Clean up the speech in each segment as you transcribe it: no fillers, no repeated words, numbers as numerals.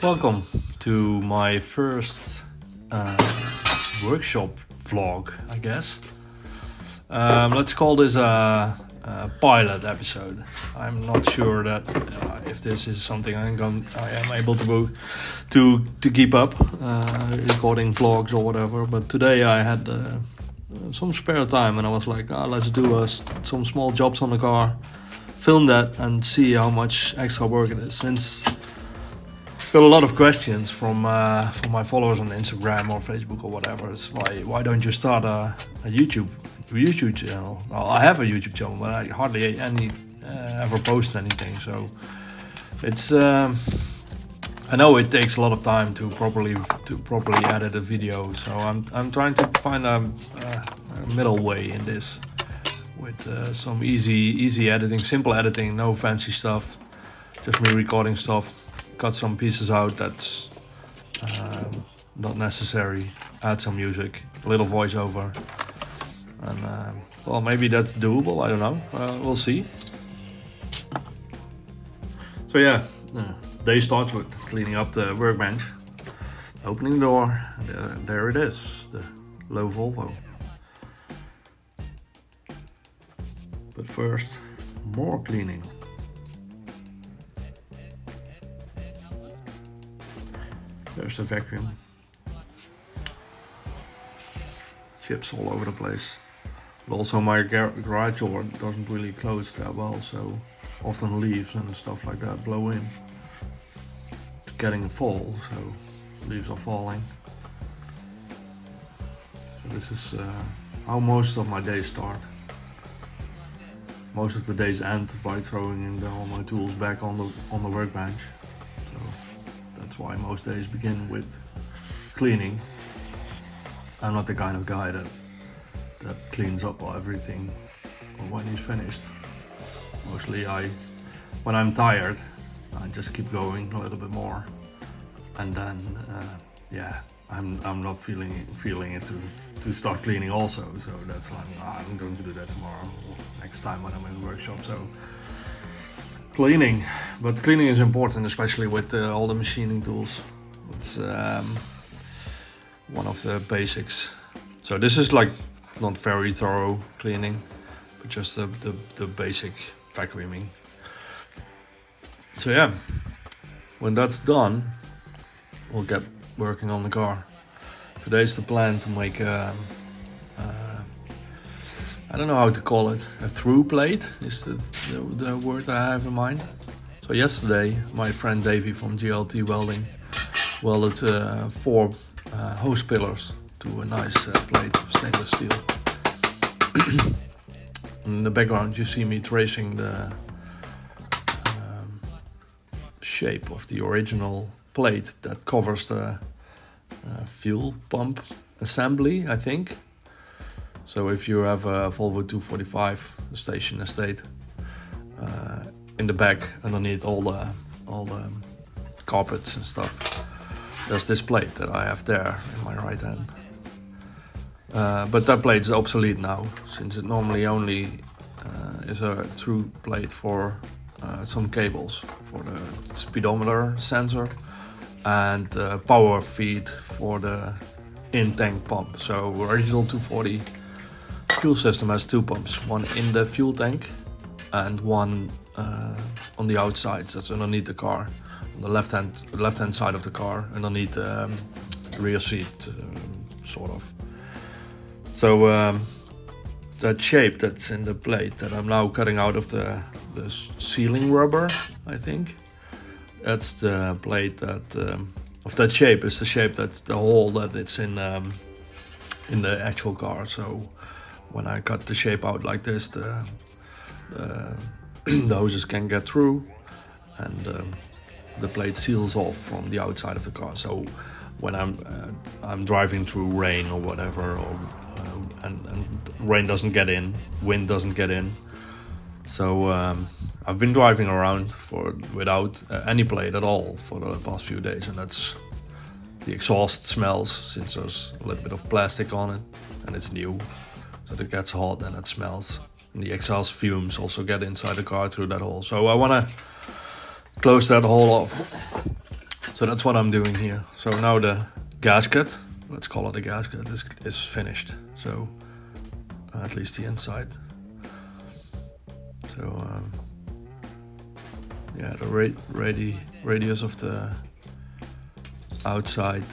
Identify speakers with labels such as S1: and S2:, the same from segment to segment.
S1: Welcome to my first uh, workshop vlog, I guess. Let's call this a pilot episode. I'm not sure that if this is something I am able to keep up recording vlogs or whatever. But today I had some spare time and I was like, let's do some small jobs on the car, film that, and see how much extra work it is. Since got a lot of questions from my followers on Instagram or Facebook or whatever. It's why don't you start a YouTube channel? Well, I have a YouTube channel, but I hardly ever post anything. So it's I know it takes a lot of time to properly edit a video. So I'm trying to find a middle way in this with some easy editing, simple editing, no fancy stuff, just me recording stuff. Cut some pieces out that's not necessary, add some music, a little voiceover, and well, maybe that's doable, I don't know, we'll see. So yeah, day starts with cleaning up the workbench, opening the door, and there it is, the low Volvo. But first, more cleaning. There's the vacuum. Chips all over the place. But also my garage door doesn't really close that well, so often leaves and stuff like that blow in. It's getting full, so leaves are falling. So this is how most of my days start. Most of the days end by throwing in all my tools back on the workbench. That's why most days begin with cleaning. I'm not the kind of guy that cleans up everything when he's finished. Mostly when I'm tired, I just keep going a little bit more, and then I'm not feeling it to start cleaning also. So that's like I'm going to do that tomorrow or next time when I'm in the workshop. So cleaning, but cleaning is important, especially with all the machining tools. It's one of the basics. So this is like not very thorough cleaning, but just the basic vacuuming. So yeah, when that's done, we'll get working on the car. Today's the plan to make I don't know how to call it. A through plate is the word I have in mind. So yesterday, my friend Davey from GLT Welding welded 4 hose pillars to a nice plate of stainless steel. In the background, you see me tracing the shape of the original plate that covers the fuel pump assembly, I think. So if you have a Volvo 245 station estate, in the back underneath all the carpets and stuff, there's this plate that I have there in my right hand. But that plate is obsolete now, since it normally only is a through plate for some cables for the speedometer sensor and power feed for the in-tank pump. So original 240 fuel system has 2 pumps, one in the fuel tank and one on the outside, that's underneath the car, on the left hand side of the car, underneath the rear seat, sort of. So that shape that's in the plate that I'm now cutting out of the sealing rubber, I think, that's the plate that of that shape is the shape that's the hole that it's in the actual car. So when I cut the shape out like this, the hoses can get through, and the plate seals off from the outside of the car. So when I'm driving through rain or whatever, or and rain doesn't get in, wind doesn't get in. So I've been driving around without any plate at all for the past few days, and that's the exhaust smells, since there's a little bit of plastic on it and it's new. So it gets hot and it smells. And the exhaust fumes also get inside the car through that hole. So I want to close that hole off. So that's what I'm doing here. So now the gasket, let's call it a gasket, is finished. So at least the inside. So yeah, the radius of the outside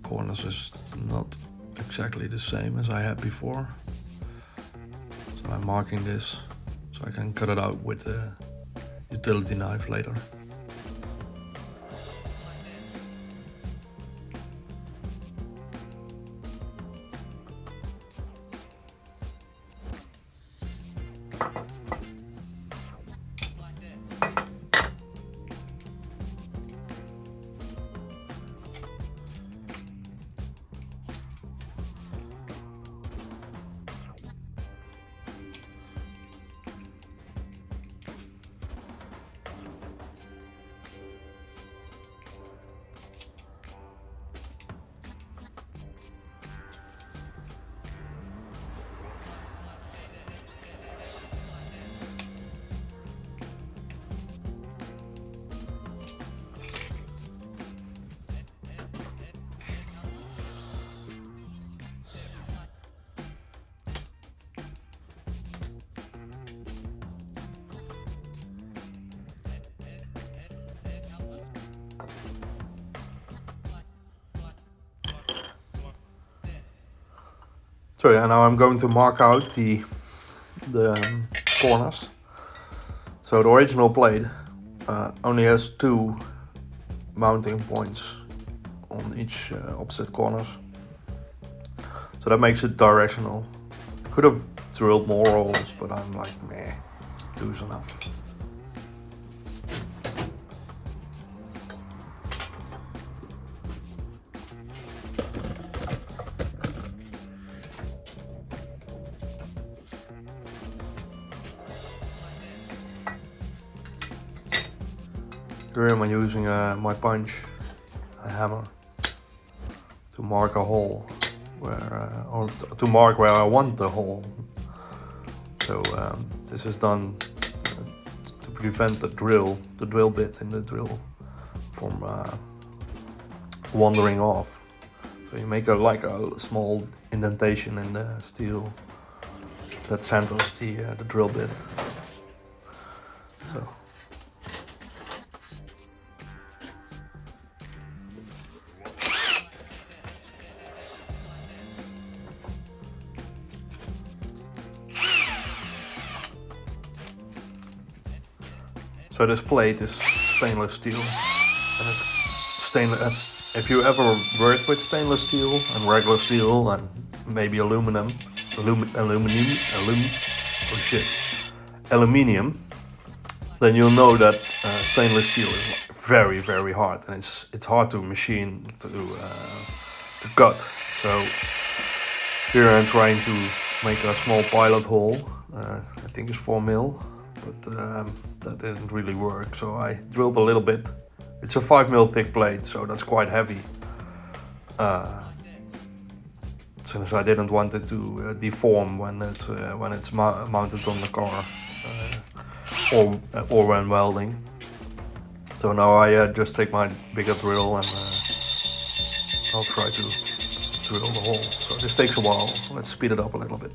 S1: corners is not exactly the same as I had before. So I'm marking this so I can cut it out with the utility knife later. So yeah, now I'm going to mark out the corners. So the original blade only has 2 mounting points on each opposite corners. So that makes it directional. Could have drilled more holes, but I'm like, meh, 2's enough. Here I'm using my punch, a hammer, to mark a hole or to mark where I want the hole. So this is done to prevent the drill bit in the drill from wandering off. So you make like a small indentation in the steel that centers the drill bit. So. So this plate is stainless steel, and it's stainless. If you ever worked with stainless steel and regular steel and maybe aluminium, then you'll know that stainless steel is very, very hard, and it's hard to machine to cut. So here I'm trying to make a small pilot hole. I think it's 4 mil. But that didn't really work, so I drilled a little bit. It's a 5 mil thick blade, so that's quite heavy. Since I didn't want it to deform when it's mounted on the car or when welding. So now I just take my bigger drill and I'll try to drill the hole. So this takes a while. Let's speed it up a little bit.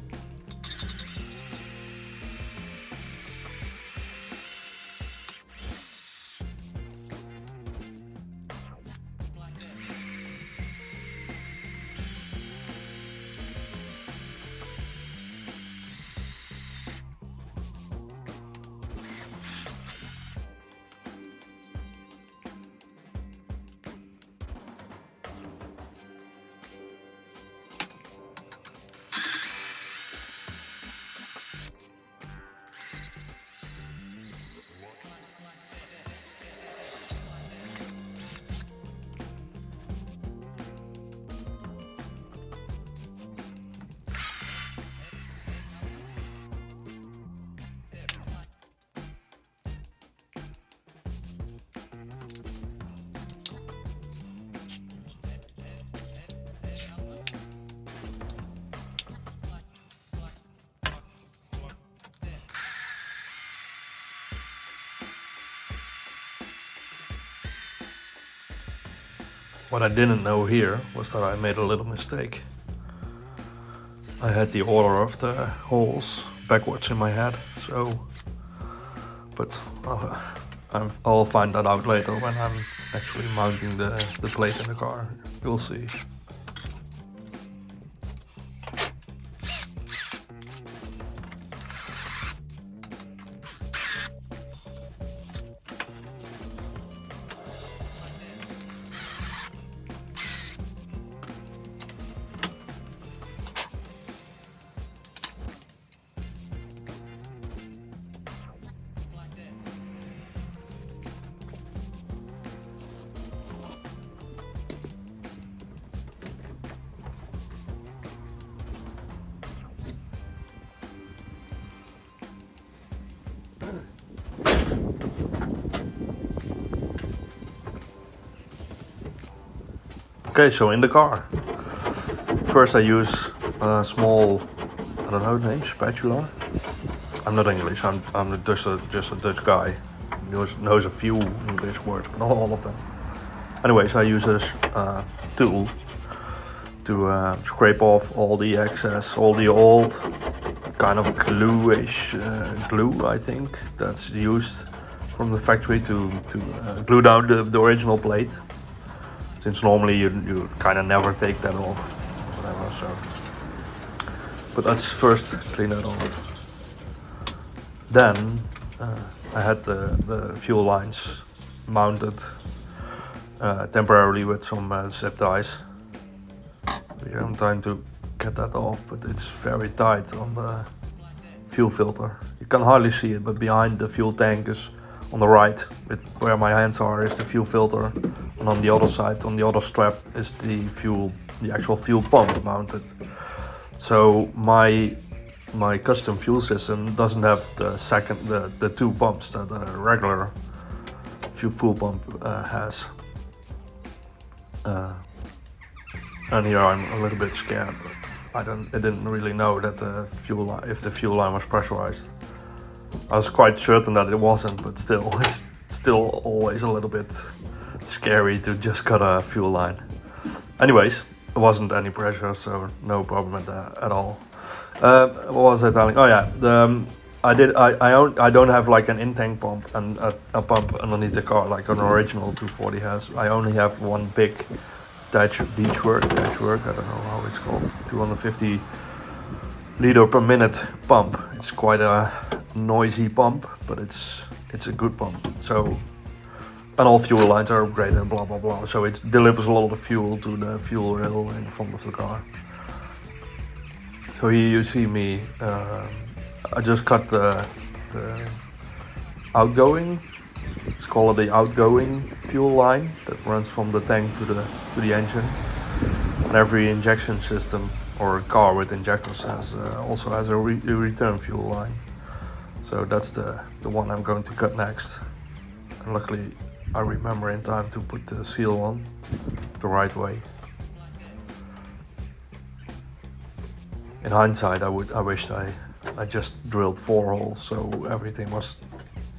S1: What I didn't know here was that I made a little mistake. I had the order of the holes backwards in my head, so, but I'll find that out later when I'm actually mounting the plate in the car. You'll see. Okay, so in the car, first I use a small, I don't know the name, spatula. I'm not English, I'm just a Dutch guy. Knows a few English words, but not all of them. Anyways, I use this tool to scrape off all the excess, all the old kind of glue-ish glue, I think, that's used from the factory to glue down the original plate. Since normally you kind of never take that off, whatever. So, but let's first clean that off. Then I had the fuel lines mounted temporarily with some zip ties. I'm trying to get that off, but it's very tight on the fuel filter. You can hardly see it, but behind the fuel tank is on the right, where my hands are, is the fuel filter, and on the other side, on the other strap, is the actual fuel pump mounted. So my custom fuel system doesn't have the two pumps that a regular fuel pump has. And here I'm a little bit scared. I didn't really know that if the fuel line was pressurized. I was quite certain that it wasn't, but still, it's still always a little bit scary to just cut a fuel line. Anyways, it wasn't any pressure, so no problem with that at all. What was I telling? Oh yeah, I don't have like an in-tank pump and a pump underneath the car like an original 240 has. I only have one big ditch work. I don't know how it's called. 250 liter per minute pump. It's quite a noisy pump, but it's a good pump. So, and all fuel lines are upgraded and blah blah blah. So it delivers a lot of fuel to the fuel rail in front of the car. So here you see me. I just cut the outgoing. Let's call it the outgoing fuel line that runs from the tank to the engine. And every injection system or a car with injectors also has a return fuel line. So that's the one I'm going to cut next. And luckily I remember in time to put the seal on the right way. In hindsight, I wished I just drilled 4 holes so everything was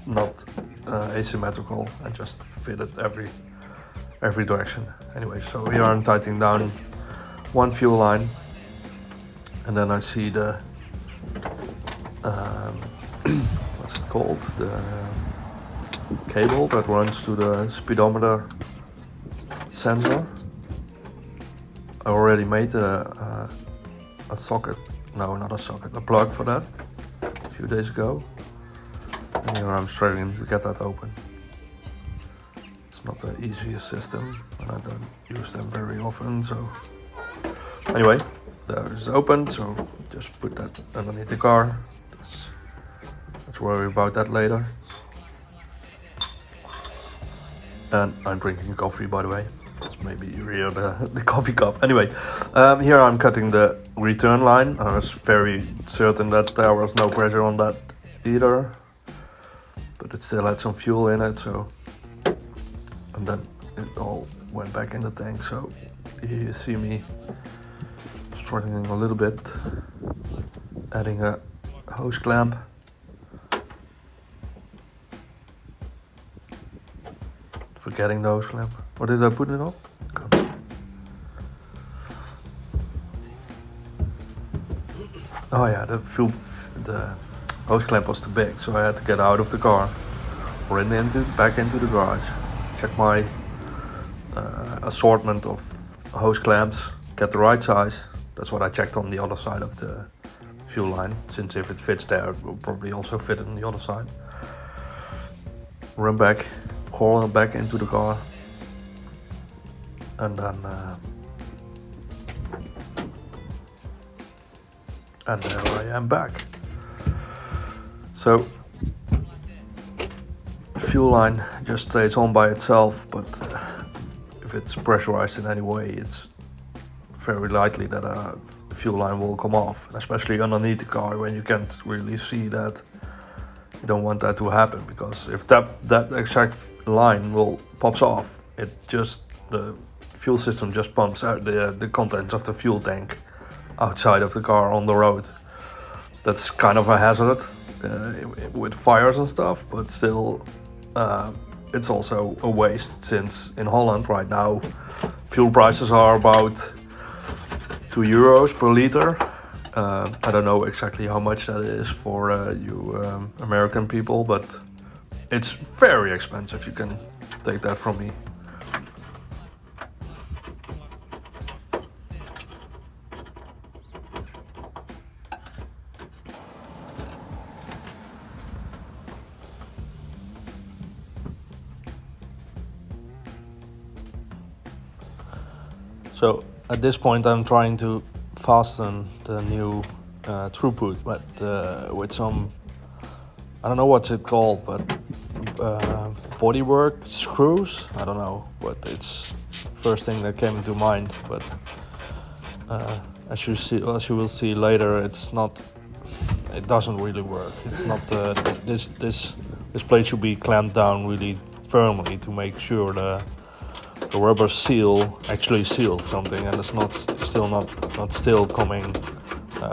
S1: not asymmetrical and just fitted every direction. Anyway, so here I'm tightening down one fuel line, and then I see the what's it called, the cable that runs to the speedometer sensor. I already made a socket, no, not a socket, a plug for that a few days ago. And here I'm struggling to get that open. It's not the easiest system, and I don't use them very often, so anyway, there it's open, so just put that underneath the car. Let's worry about that later. And I'm drinking coffee, by the way. That's maybe you hear the coffee cup. Anyway, here I'm cutting the return line. I was very certain that there was no pressure on that either, but it still had some fuel in it, so, and then it all went back in the tank. So here you see me struggling a little bit, adding a hose clamp. Forgetting the hose clamp. Or did I put it on? Oh yeah, the hose clamp was too big, so I had to get out of the car, back into the garage, check my assortment of hose clamps, get the right size. That's what I checked on the other side of the fuel line, since if it fits there, it will probably also fit on the other side. Run back, crawl back into the car, and then and there I am back. So fuel line just stays on by itself, but if it's pressurized in any way, it's very likely that the fuel line will come off, especially underneath the car when you can't really see that. You don't want that to happen, because if that exact line pops off, the fuel system just pumps out the contents of the fuel tank outside of the car on the road. That's kind of a hazard with fires and stuff, but still it's also a waste, since in Holland right now fuel prices are about €2 per liter. I don't know exactly how much that is for you American people, but it's very expensive. You can take that from me. So at this point I'm trying to fasten the new throughput, but with some, I don't know what's it called, but bodywork screws. I don't know, but it's first thing that came into mind. But as you will see later, it doesn't really work. It's not this plate should be clamped down really firmly to make sure the rubber seal actually seals something, and it's not still coming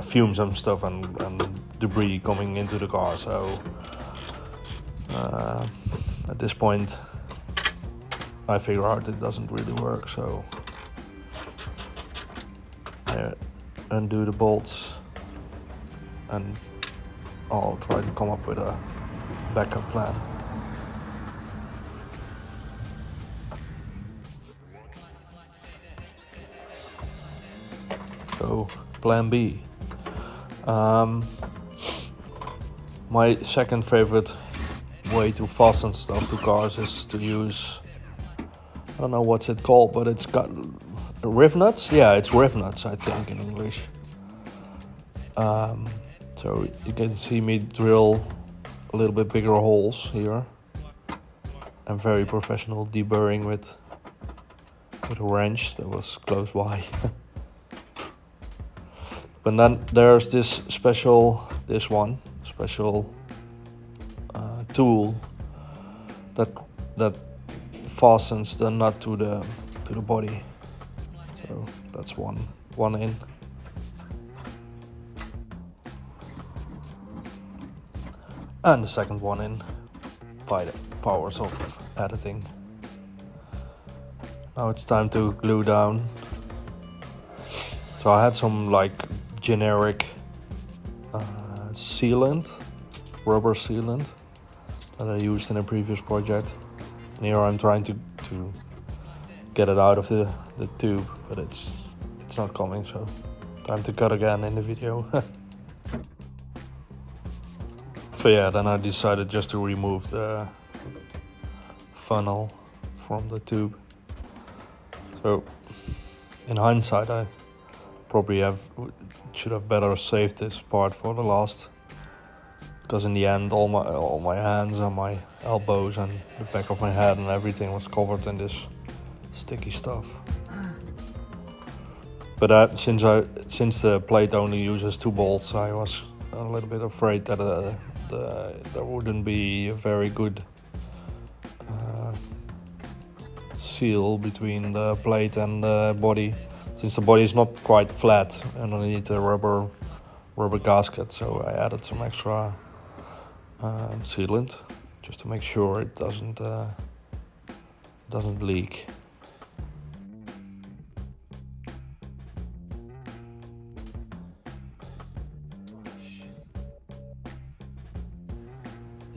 S1: fumes and stuff and debris coming into the car. So at this point I figure out it doesn't really work, so I undo the bolts and I'll try to come up with a backup plan. So plan B. My second favorite way to fasten stuff to cars is to use, I don't know what's it called, but it's got rivnuts. Yeah, it's rivnuts, I think, in English. So you can see me drill a little bit bigger holes here. I'm very professional deburring with a wrench that was close by. But then there's this special tool that fastens the nut to the body. So that's one in. And the second one in by the powers of editing. Now it's time to glue down. So I had some like generic rubber sealant that I used in a previous project. And here I'm trying to get it out of the tube, but it's not coming, so time to cut again in the video. So yeah, then I decided just to remove the funnel from the tube. So in hindsight, I probably should have better saved this part for the last, because in the end all my hands and my elbows and the back of my head and everything was covered in this sticky stuff. But since the plate only uses 2 bolts, I was a little bit afraid that there wouldn't be a very good seal between the plate and the body, since the body is not quite flat underneath the rubber gasket. So I added some extra sealant just to make sure it doesn't leak.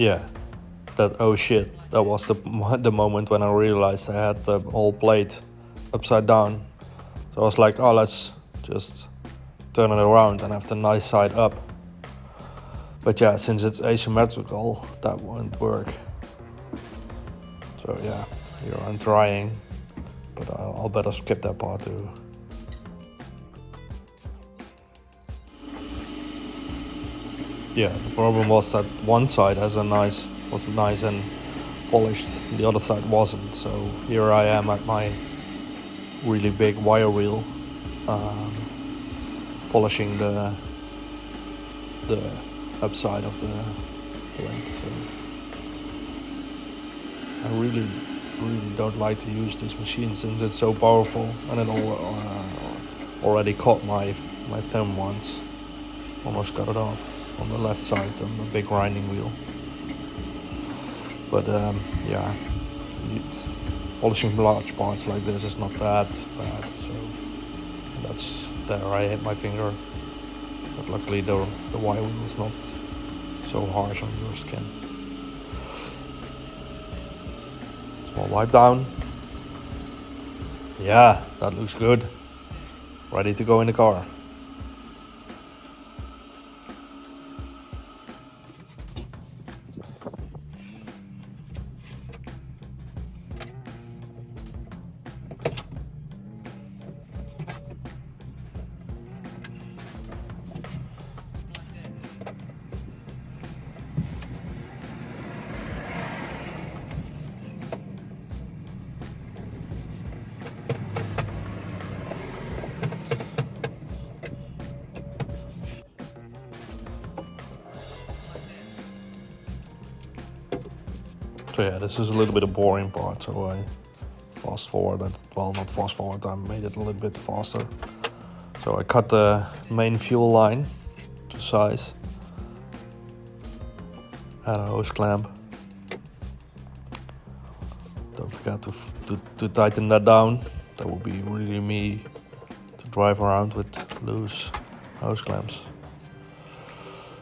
S1: yeah, that oh shit, that was the moment when I realized I had the whole plate upside down. So I was like, oh, let's just turn it around and have the nice side up. But yeah, since it's asymmetrical, that won't work. So yeah, here I'm trying, but I'll better skip that part too. Yeah, the problem was that one side was nice and polished, the other side wasn't. So here I am at my really big wire wheel, polishing the upside of the plate. So I really don't like to use this machine since it's so powerful, and it already caught my thumb once. Almost got it off on the left side on the big grinding wheel. But yeah, polishing large parts like this is not that bad. So that's there I hit my finger. But luckily the wire wheel is not so harsh on your skin. Small wipe down. Yeah, that looks good. Ready to go in the car. So yeah, this is a little bit of boring part, so I fast forwarded, well not fast forward, I made it a little bit faster. So I cut the main fuel line to size, add a hose clamp. Don't forget to tighten that down. That would be really me to drive around with loose hose clamps.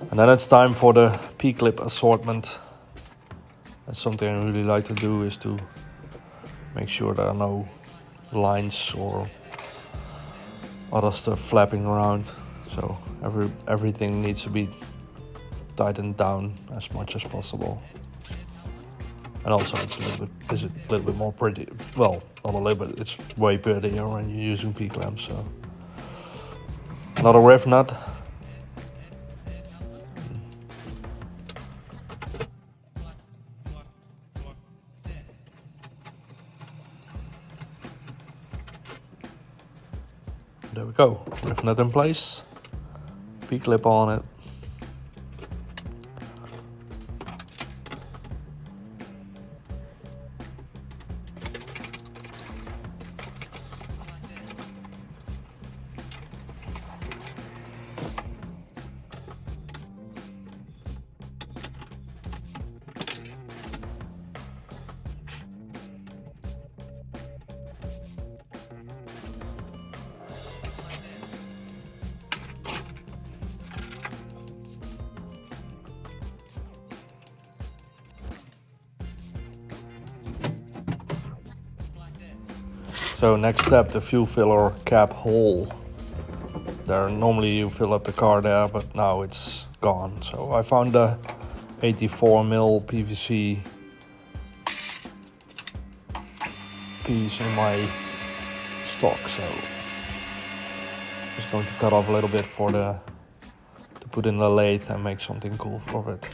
S1: And then it's time for the P-clip assortment. And something I really like to do is to make sure there are no lines or other stuff flapping around. So everything needs to be tightened down as much as possible. And also it's a little bit more pretty. Well, not a little bit, it's way prettier when you're using P-clamps. So another rev nut. There we go, rev nut in place, P-clip on it. So next step, the fuel filler cap hole. There normally you fill up the car there, but now it's gone. So I found a 84mm PVC piece in my stock. So just going to cut off a little bit to put in the lathe and make something cool of it.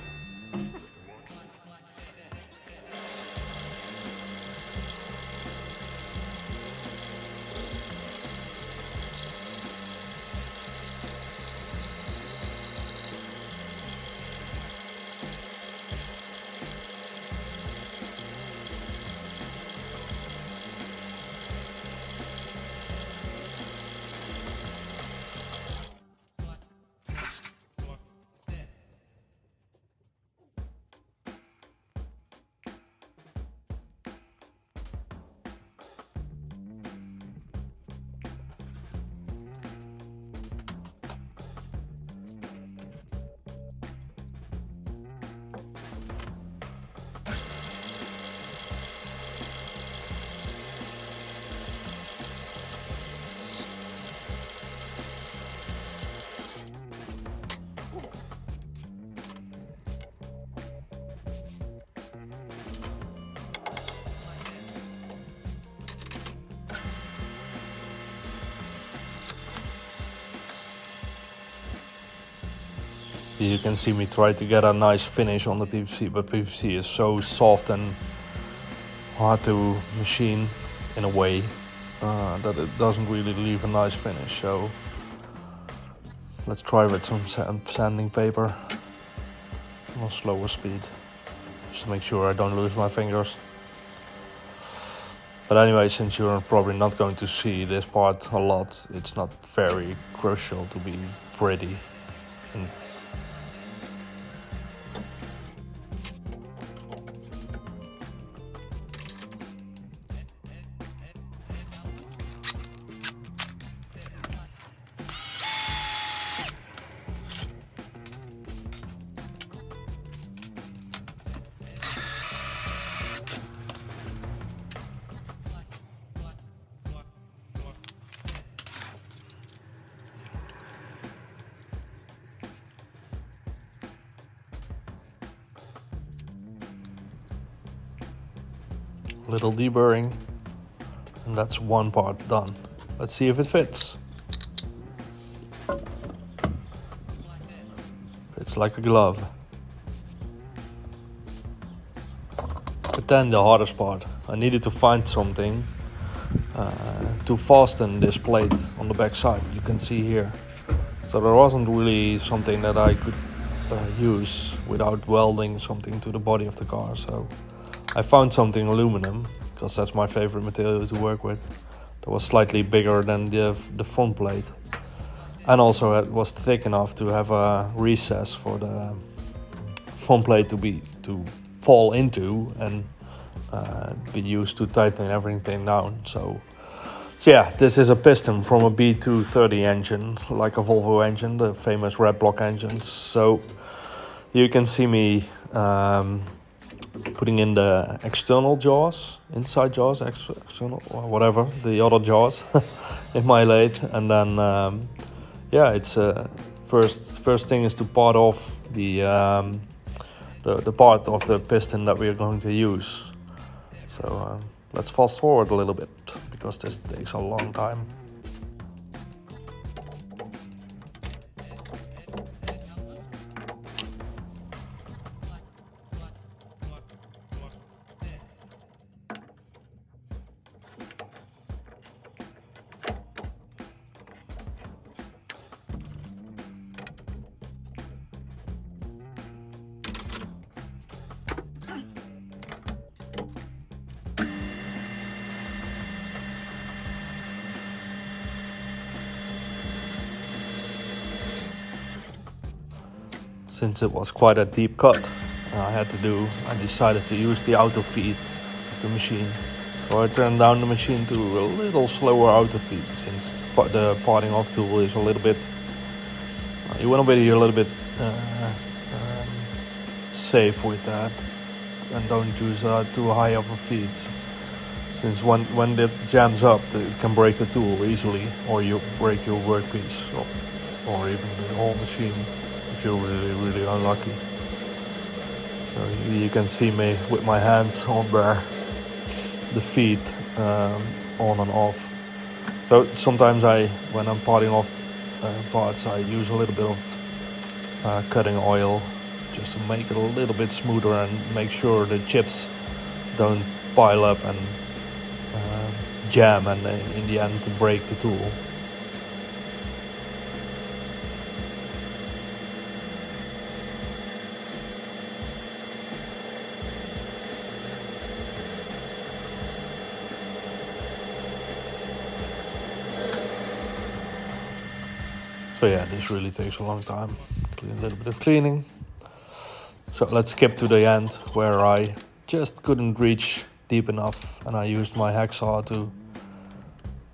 S1: You can see me try to get a nice finish on the PVC, but PVC is so soft and hard to machine in a way that it doesn't really leave a nice finish. So let's try with some sanding paper on a slower speed, just to make sure I don't lose my fingers. But anyway, since you're probably not going to see this part a lot, it's not very crucial to be pretty. And little deburring, and that's one part done. Let's see if it fits. Fits like a glove. But then the hardest part, I needed to find something to fasten this plate on the back side. You can see here. So there wasn't really something that I could use without welding something to the body of the car. So I found something aluminum, because that's my favorite material to work with. That was slightly bigger than the front plate, and also it was thick enough to have a recess for the front plate to fall into and be used to tighten everything down. So yeah, this is a piston from a B230 engine, like a Volvo engine, the famous red block engines. So you can see me putting in the external jaws, inside jaws, external, or whatever, the other jaws in my lathe. And then yeah, it's first thing is to part off the part of the piston that we are going to use. So let's fast forward a little bit, because this takes a long time. Since it was quite a deep cut, I decided to use the auto feed of the machine. So I turned down the machine to a little slower auto feed, since the parting off tool is a little bit, you want to be a little bit safe with that, and don't use too high of a feed, since when it jams up, it can break the tool easily, or you break your workpiece, or even the whole machine if you're really unlucky. So you can see me with my hands on there, the feed on and off. So sometimes when I'm parting off parts, I use a little bit of cutting oil, just to make it a little bit smoother and make sure the chips don't pile up and jam, and in the end to break the tool. So yeah, this really takes a long time. A little bit of cleaning. So let's skip to the end, where I just couldn't reach deep enough, and I used my hacksaw to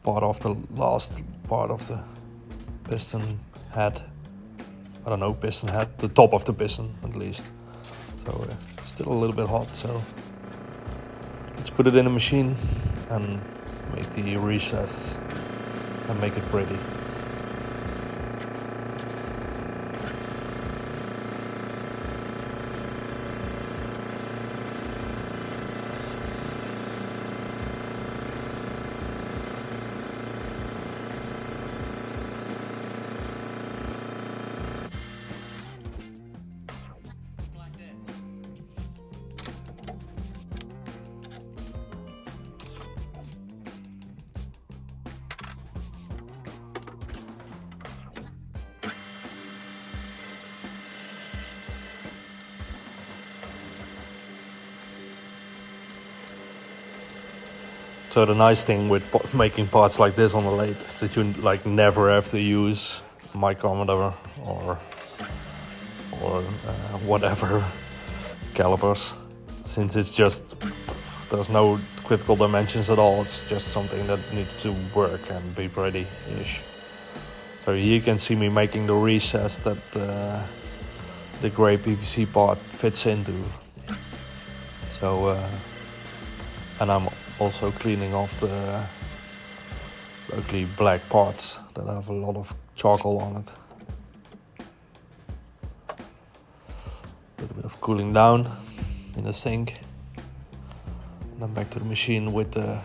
S1: part off the last part of the piston head. I don't know, piston head, the top of the piston at least. So it's still a little bit hot, so let's put it in a machine and make the recess and make it pretty. So the nice thing with making parts like this on the lathe is that you like never have to use micrometer or whatever calipers, since it's just, there's no critical dimensions at all. It's just something that needs to work and be pretty-ish. So here you can see me making the recess that the grey PVC part fits into. So and I'm also cleaning off the ugly black parts that have a lot of charcoal on it. A little bit of cooling down in the sink. And then back to the machine with the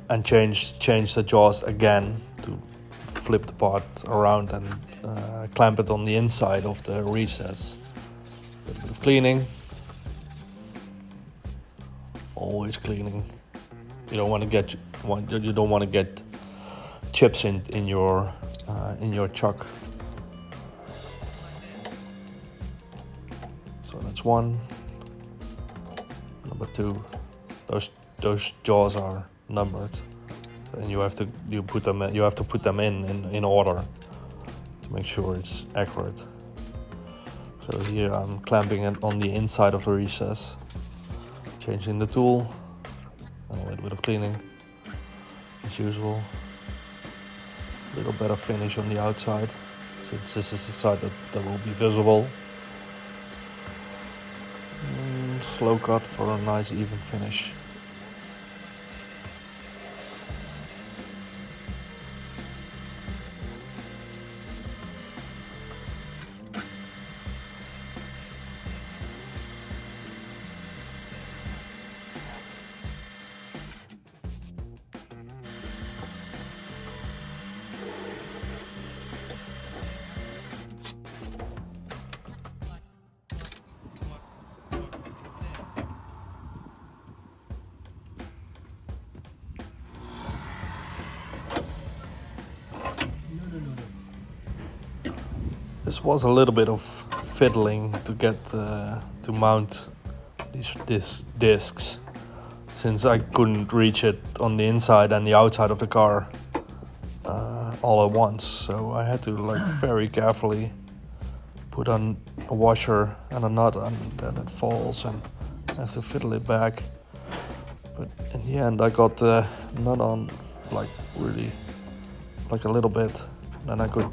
S1: and change the jaws again to flip the part around and clamp it on the inside of the recess. A little bit of cleaning. Always cleaning. You don't want to get chips in your chuck. So that's one. Number two. Those jaws are numbered, and you have to put them in order to make sure it's accurate. So here I'm clamping it on the inside of the recess. Changing the tool, and a little bit of cleaning, as usual. A little better finish on the outside, since this is the side that will be visible. Slow cut for a nice even finish. This was a little bit of fiddling to get to mount these discs, since I couldn't reach it on the inside and the outside of the car all at once. So I had to like very carefully put on a washer and a nut, and then it falls and I have to fiddle it back. But in the end I got the nut on like really like a little bit, then I could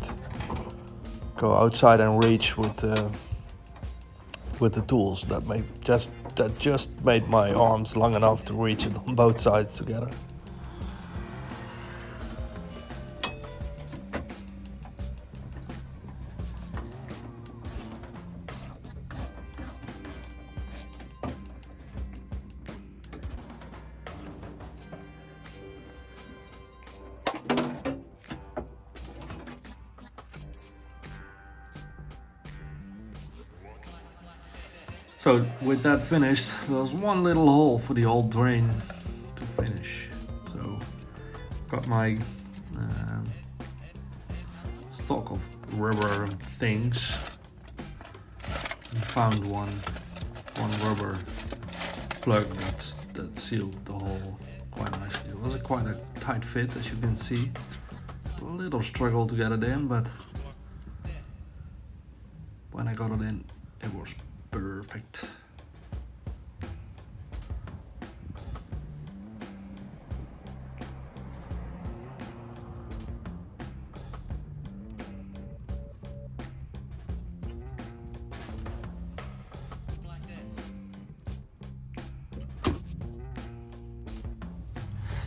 S1: go outside and reach with the tools. That just made my arms long enough to reach it on both sides together. So with that finished, there's one little hole for the old drain to finish. So got my stock of rubber things and found one rubber plug that sealed the hole quite nicely. It was quite a tight fit, as you can see. A little struggle to get it in, but when I got it in, it was perfect.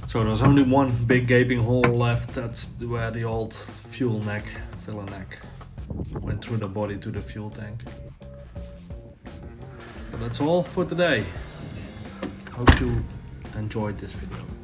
S1: So there's only one big gaping hole left. That's where the old filler neck went through the body to the fuel tank. But that's all for today. Hope you enjoyed this video.